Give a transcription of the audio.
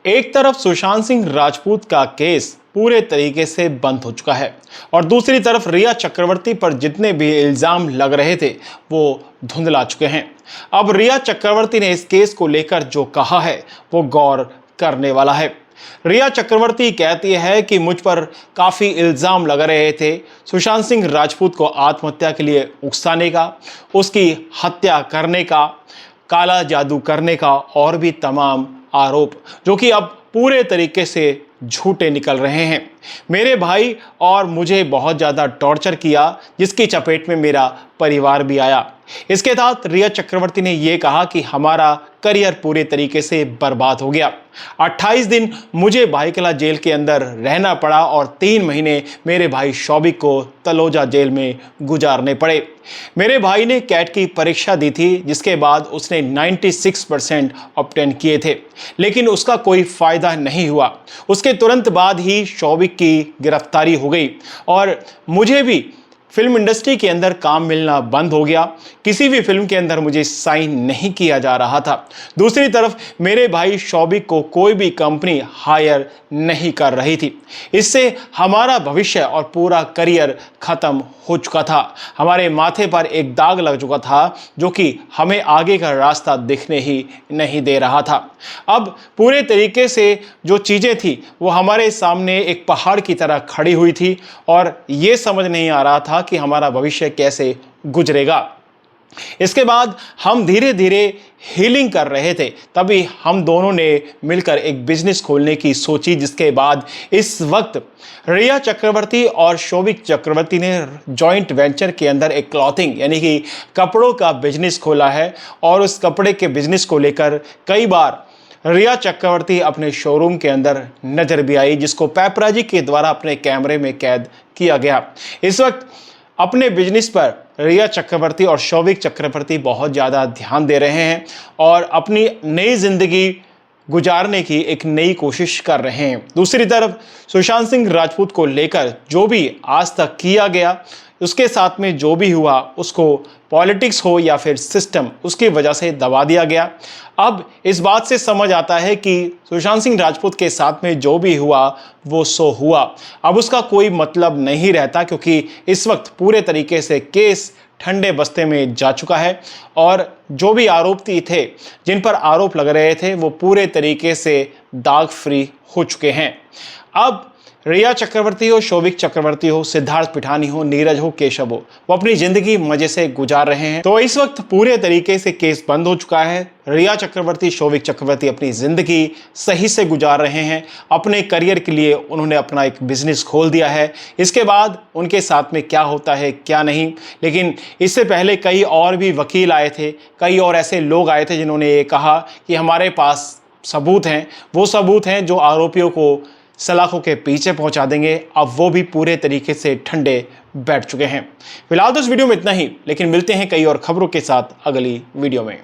एक तरफ सुशांत सिंह राजपूत का केस पूरे तरीके से बंद हो चुका है और दूसरी तरफ रिया चक्रवर्ती पर जितने भी इल्जाम लग रहे थे वो धुंधला चुके हैं। अब रिया चक्रवर्ती ने इस केस को लेकर जो कहा है वो गौर करने वाला है। रिया चक्रवर्ती कहती है कि मुझ पर काफी इल्जाम लग रहे थे, सुशांत सिंह राजपूत को आत्महत्या के लिए उकसाने का, उसकी हत्या करने का, काला जादू करने का और भी तमाम आरोप जो कि अब पूरे तरीके से झूठे निकल रहे हैं। मेरे भाई और मुझे बहुत ज़्यादा टॉर्चर किया जिसकी चपेट में मेरा परिवार भी आया। इसके साथ रिया चक्रवर्ती ने यह कहा कि हमारा करियर पूरे तरीके से बर्बाद हो गया। 28 दिन मुझे भाईकला जेल के अंदर रहना पड़ा और 3 महीने मेरे भाई शौबिक को तलोजा जेल में गुजारने पड़े। मेरे भाई ने कैट की परीक्षा दी थी जिसके बाद उसने 96% ऑब्टेन किए थे, लेकिन उसका कोई फायदा नहीं हुआ। उसके तुरंत बाद ही शौबिक की गिरफ्तारी हो गई और मुझे भी फिल्म इंडस्ट्री के अंदर काम मिलना बंद हो गया। किसी भी फिल्म के अंदर मुझे साइन नहीं किया जा रहा था। दूसरी तरफ मेरे भाई शौबिक को कोई भी कंपनी हायर नहीं कर रही थी। इससे हमारा भविष्य और पूरा करियर खत्म हो चुका था। हमारे माथे पर एक दाग लग चुका था जो कि हमें आगे का रास्ता दिखने ही नहीं दे रहा था। अब पूरे तरीके से जो चीज़ें थी वो हमारे सामने एक पहाड़ की तरह खड़ी हुई थी और ये समझ नहीं आ रहा था कि हमारा भविष्य कैसे गुजरेगा। इसके बाद हम धीरे धीरे हीलिंग कर रहे थे, तभी हम दोनों ने मिलकर एक बिजनेस खोलने की सोची, जिसके बाद इस वक्त रिया चक्रवर्ती और शौविक चक्रवर्ती ने जॉइंट वेंचर के अंदर एक क्लॉथिंग यानी कि कपड़ों का बिजनेस खोला है और उस कपड़े के बिजनेस को लेकर कई बार रिया चक्रवर्ती अपने शोरूम के अंदर नजर भी आई, जिसको पैपराजी के द्वारा अपने कैमरे में कैद किया गया। इस वक्त अपने बिजनेस पर रिया चक्रवर्ती और शौविक चक्रवर्ती बहुत ज़्यादा ध्यान दे रहे हैं और अपनी नई जिंदगी गुजारने की एक नई कोशिश कर रहे हैं। दूसरी तरफ सुशांत सिंह राजपूत को लेकर जो भी आज तक किया गया, उसके साथ में जो भी हुआ, उसको पॉलिटिक्स हो या फिर सिस्टम, उसकी वजह से दबा दिया गया। अब इस बात से समझ आता है कि सुशांत सिंह राजपूत के साथ में जो भी हुआ वो सो हुआ। अब उसका कोई मतलब नहीं रहता क्योंकि इस वक्त पूरे तरीके से केस ठंडे बस्ते में जा चुका है और जो भी आरोपी थे, जिन पर आरोप लग रहे थे, वो पूरे तरीके से दाग फ्री हो चुके हैं। अब रिया चक्रवर्ती हो, शौविक चक्रवर्ती हो, सिद्धार्थ पिठानी हो, नीरज हो, केशव हो, वो अपनी जिंदगी मजे से गुजार रहे हैं। तो इस वक्त पूरे तरीके से केस बंद हो चुका है। रिया चक्रवर्ती, शौविक चक्रवर्ती अपनी जिंदगी सही से गुजार रहे हैं। अपने करियर के लिए उन्होंने अपना एक बिजनेस खोल दिया है। इसके बाद उनके साथ में क्या होता है क्या नहीं, लेकिन इससे पहले कई और भी वकील आए थे, कई और ऐसे लोग आए थे जिन्होंने ये कहा कि हमारे पास सबूत हैं, वो सबूत हैं जो आरोपियों को सलाखों के पीछे पहुंचा देंगे। अब वो भी पूरे तरीके से ठंडे बैठ चुके हैं। फिलहाल तो इस वीडियो में इतना ही, लेकिन मिलते हैं कई और खबरों के साथ अगली वीडियो में।